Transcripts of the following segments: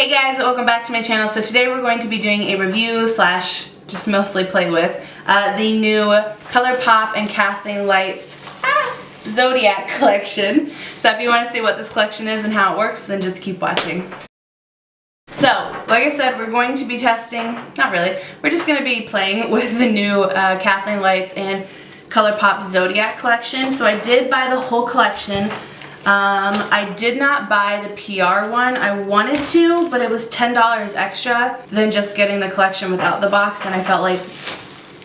Hey guys, welcome back to my channel. So today we're going to be doing a review slash just mostly play with the new Colourpop and Kathleen Lights Zodiac collection. So if you want to see what this collection is and how it works, then just keep watching. So, like I said, we're going to be testing, not really, we're just going to be playing with the new Kathleen Lights and Colourpop Zodiac collection. So I did buy the whole collection. I did not buy the PR one. I wanted to, but it was $10 extra than just getting the collection without the box, and I felt like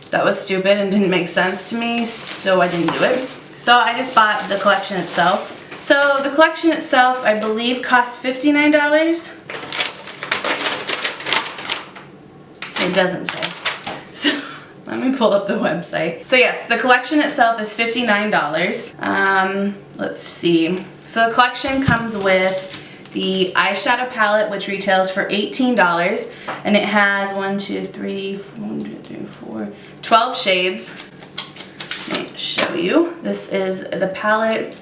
that was stupid and didn't make sense to me, so I didn't do it. So I just bought the collection itself. So the collection itself, I believe, cost $59. It doesn't say. So let me pull up the website. So yes, the collection itself is $59. Let's see. So the collection comes with the eyeshadow palette, which retails for $18, and it has 12 shades. Let me show you. This is the palette,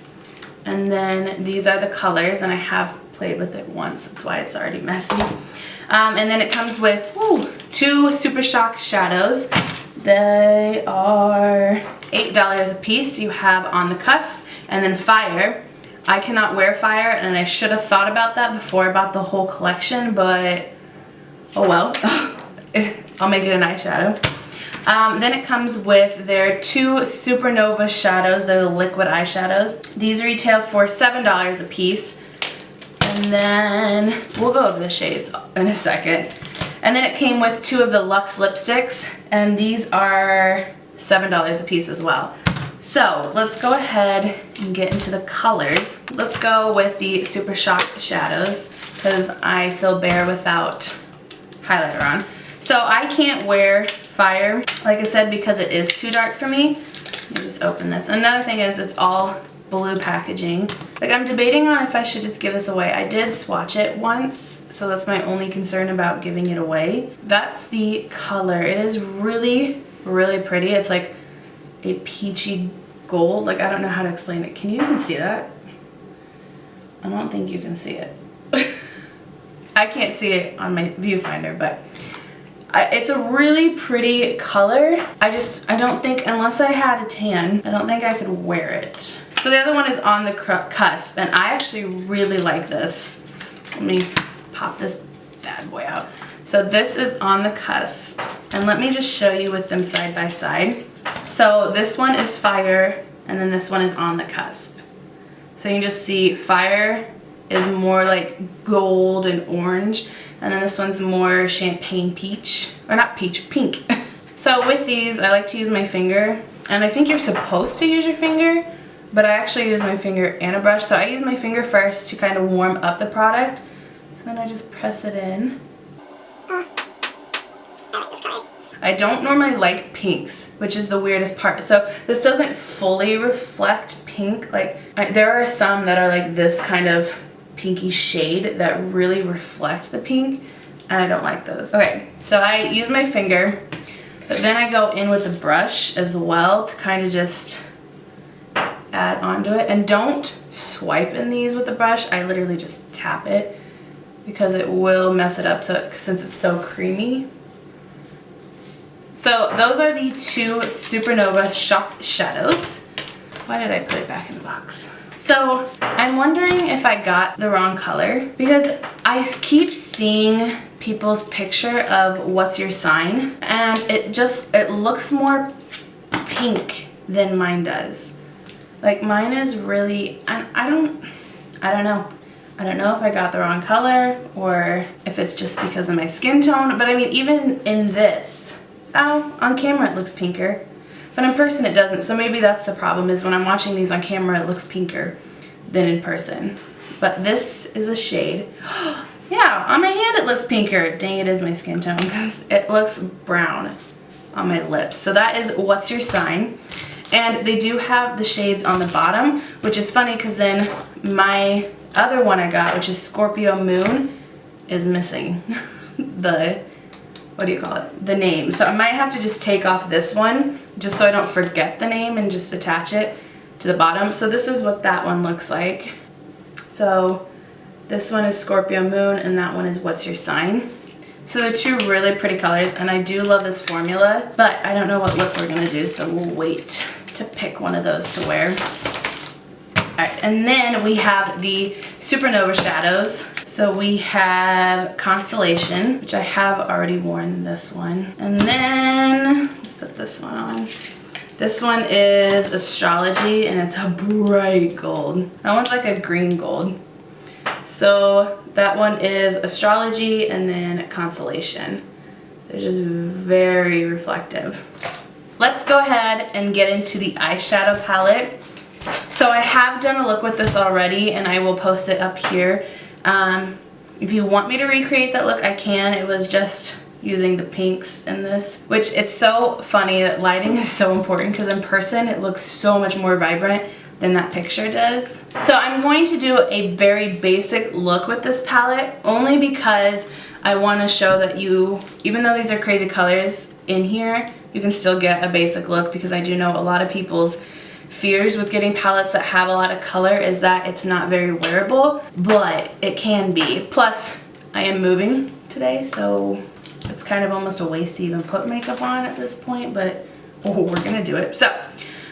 and then these are the colors, and I have played with it once. That's why it's already messy. And then it comes with two Super Shock shadows. They are $8 a piece. You have On the Cusp and then Fire. I cannot wear Fire, and I should have thought about that before I bought the whole collection, but oh well. I'll make it an eyeshadow. Then it comes with their two Supernova shadows. They're the liquid eyeshadows. These retail for $7 a piece. And then we'll go over the shades in a second. And then it came with two of the Luxe lipsticks, and these are $7 a piece as well. So let's go ahead and get into the colors. Let's go with the Super Shock shadows because I feel bare without highlighter on. So I can't wear Fire, like I said, because it is too dark for me. Let me just open this. Another thing is it's all blue packaging. Like, I'm debating on if I should just give this away. I did swatch it once, so that's my only concern about giving it away. That's the color. It is really, really pretty. It's like a peachy gold. Like, I don't know how to explain it. Can you even see that? I don't think you can see it. I can't see it on my viewfinder, but it's a really pretty color. I don't think, unless I had a tan, I don't think I could wear it. So the other one is On the Cusp, and I actually really like this. Let me pop this bad boy out. So this is On the Cusp, and let me just show you with them side by side. So this one is Fire, and then this one is On the Cusp. So you can just see Fire is more like gold and orange, and then this one's more champagne peach, or not peach, pink. So with these, I like to use my finger, and I think you're supposed to use your finger, but I actually use my finger and a brush. So I use my finger first to kind of warm up the product. So then I just press it in. I don't normally like pinks, which is the weirdest part. So this doesn't fully reflect pink. Like, there are some that are like this kind of pinky shade that really reflect the pink, and I don't like those. Okay, so I use my finger, but then I go in with a brush as well to kind of just add onto it. And don't swipe in these with the brush. I literally just tap it because it will mess it up since it's so creamy. So those are the two Supernova Shock shadows. Why did I put it back in the box? So I'm wondering if I got the wrong color, because I keep seeing people's picture of what's your sign, and it looks more pink than mine does. Like, mine is really, and I don't know. I don't know if I got the wrong color or if it's just because of my skin tone, but I mean, even in this, on camera it looks pinker, but in person it doesn't. So maybe that's the problem, is when I'm watching these on camera it looks pinker than in person. But this is a shade. Yeah, on my hand it looks pinker. Dang, it is my skin tone, because it looks brown on my lips. So that is What's Your Sign. And they do have the shades on the bottom, which is funny because then my other one I got, which is Scorpio Moon, is missing the, what do you call it? The name. So I might have to just take off this one just so I don't forget the name and just attach it to the bottom. So this is what that one looks like. So This one is Scorpio Moon, and that one is What's Your Sign. So they're two really pretty colors, and I do love this formula, but I don't know what look we're gonna do, so we'll wait to pick one of those to wear. Alright, and then we have the Supernova shadows. So we have Constellation, which I have already worn this one. And then, let's put this one on. This one is Astrology, and it's a bright gold. That one's like a green gold. So that one is Astrology and then Constellation. They're just very reflective. Let's go ahead and get into the eyeshadow palette. So I have done a look with this already, and I will post it up here. If you want me to recreate that look, I can. It was just using the pinks in this, which it's so funny that lighting is so important because in person it looks so much more vibrant than that picture does. So I'm going to do a very basic look with this palette only because I want to show that you, even though these are crazy colors in here, you can still get a basic look, because I do know a lot of people's fears with getting palettes that have a lot of color is that it's not very wearable, but it can be. Plus, I am moving today, so it's kind of almost a waste to even put makeup on at this point, but we're gonna do it. So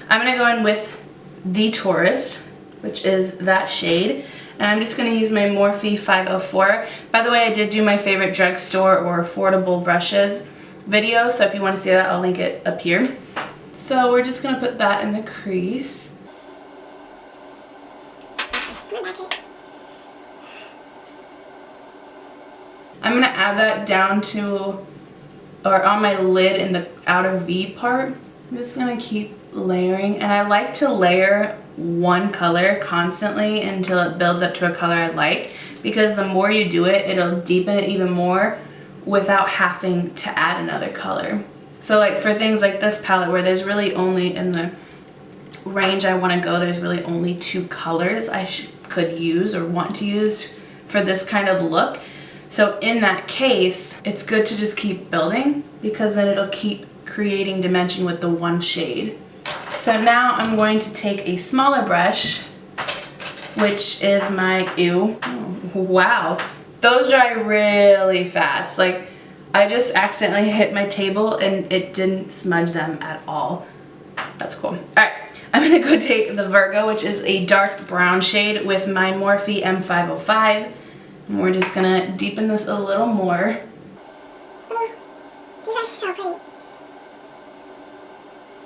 I'm gonna go in with the Taurus, which is that shade, and I'm just gonna use my Morphe 504. By the way, I did do my favorite drugstore or affordable brushes video, so if you want to see that, I'll link it up here. So we're just gonna put that in the crease. I'm gonna add that down to, or on my lid in the outer V part. I'm just gonna keep layering, and I like to layer one color constantly until it builds up to a color I like, because the more you do it, it'll deepen it even more without having to add another color. So like for things like this palette where there's really only, in the range I want to go, there's really only two colors I could use or want to use for this kind of look. So in that case, it's good to just keep building, because then it'll keep creating dimension with the one shade. So now I'm going to take a smaller brush, which is my, ew, oh, wow. Those dry really fast. Like, I just accidentally hit my table and it didn't smudge them at all. That's cool. All right, I'm gonna go take the Virgo, which is a dark brown shade, with my Morphe M505. And we're just gonna deepen this a little more. Ooh, these are so pretty.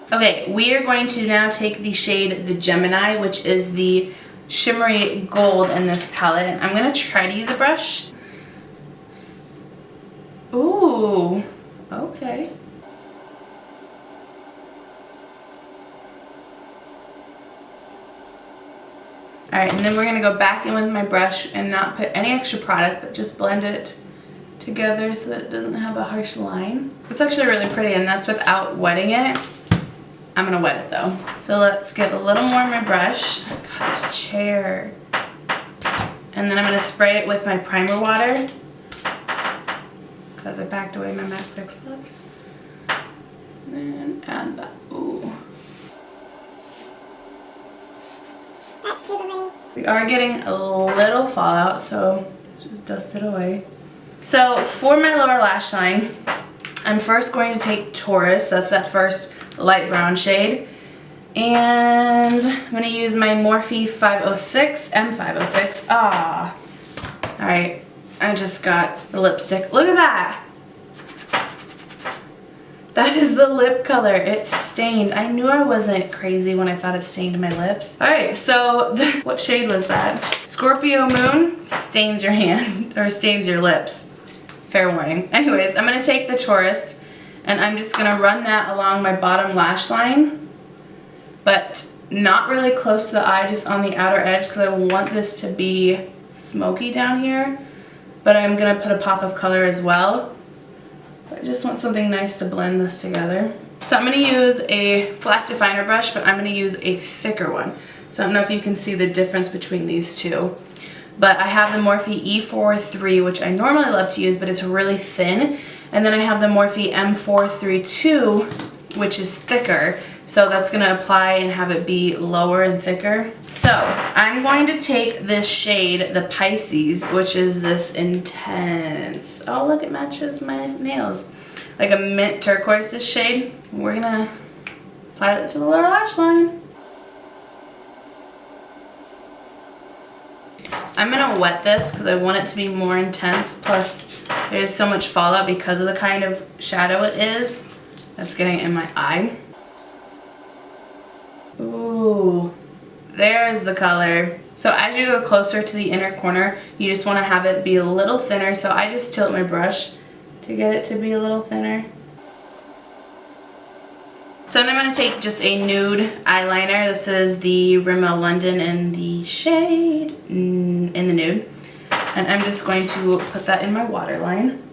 Okay, we are going to now take the shade the Gemini, which is the shimmery gold in this palette. And I'm gonna try to use a brush. Ooh, okay. Alright, and then we're gonna go back in with my brush and not put any extra product, but just blend it together so that it doesn't have a harsh line. It's actually really pretty, and that's without wetting it. I'm gonna wet it though. So let's get a little more in my brush. Oh God, this chair. And then I'm gonna spray it with my primer water, because I packed away my MAC Fix Plus. And then add that. Ooh. That's super pretty. We are getting a little fallout, so just dust it away. So for my lower lash line, I'm first going to take Taurus, that's that first light brown shade. And I'm gonna use my Morphe 506, M506. Ah. Alright, I just got the lipstick. Look at that! That is the lip color. It's stained. I knew I wasn't crazy when I thought it stained my lips. Alright, so what shade was that? Scorpio Moon stains your hand, or stains your lips. Fair warning. Anyways, I'm gonna take the Taurus, and I'm just gonna run that along my bottom lash line, but not really close to the eye, just on the outer edge, because I want this to be smoky down here. But I'm gonna put a pop of color as well. I just want something nice to blend this together. So I'm gonna use a flat definer brush, but I'm gonna use a thicker one. So I don't know if you can see the difference between these two. But I have the Morphe E43, which I normally love to use, but it's really thin. And then I have the Morphe M432, which is thicker. So that's gonna apply and have it be lower and thicker. So I'm going to take this shade, the Pisces, which is this intense, oh look, it matches my nails, like a mint turquoise shade. We're gonna apply that to the lower lash line. I'm gonna wet this because I want it to be more intense, plus there's so much fallout because of the kind of shadow it is that's getting in my eye. Ooh, there's the color. So as you go closer to the inner corner, you just want to have it be a little thinner, so I just tilt my brush to get it to be a little thinner. So then I'm going to take just a nude eyeliner. This is the Rimmel London in the shade in the nude. And I'm just going to put that in my waterline.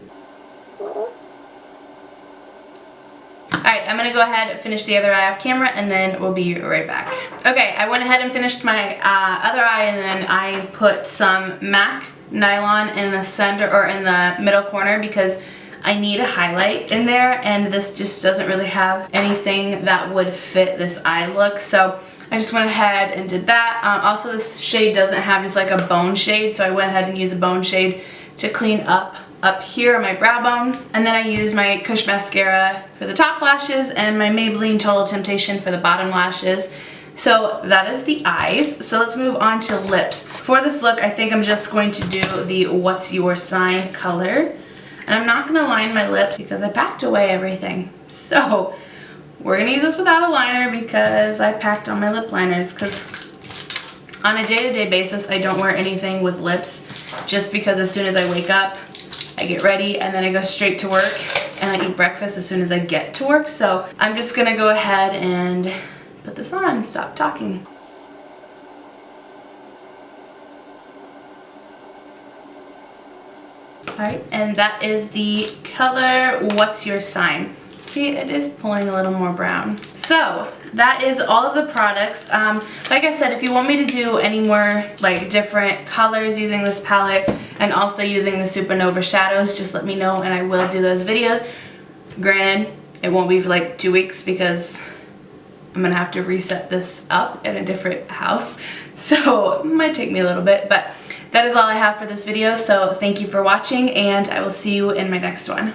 Alright, I'm going to go ahead and finish the other eye off camera and then we'll be right back. Okay, I went ahead and finished my other eye, and then I put some MAC nylon in the center or in the middle corner because I need a highlight in there, and this just doesn't really have anything that would fit this eye look, so I just went ahead and did that. Also, this shade doesn't have just like a bone shade, so I went ahead and used a bone shade to clean up here on my brow bone. And then I used my Kush mascara for the top lashes and my Maybelline Total Temptation for the bottom lashes. So that is the eyes. So let's move on to lips. For this look, I think I'm just going to do the What's Your Sign color. And I'm not going to line my lips because I packed away everything. So we're going to use this without a liner because I packed on my lip liners, because on a day-to-day basis I don't wear anything with lips, just because as soon as I wake up I get ready and then I go straight to work and I eat breakfast as soon as I get to work. So I'm just going to go ahead and put this on and stop talking. Alright, and that is the color What's Your Sign. See, it is pulling a little more brown. So that is all of the products. Like I said, if you want me to do any more like different colors using this palette and also using the Supernova shadows, just let me know and I will do those videos. Granted, it won't be for like 2 weeks because I'm gonna have to reset this up in a different house, so it might take me a little bit, but that is all I have for this video. So thank you for watching and I will see you in my next one.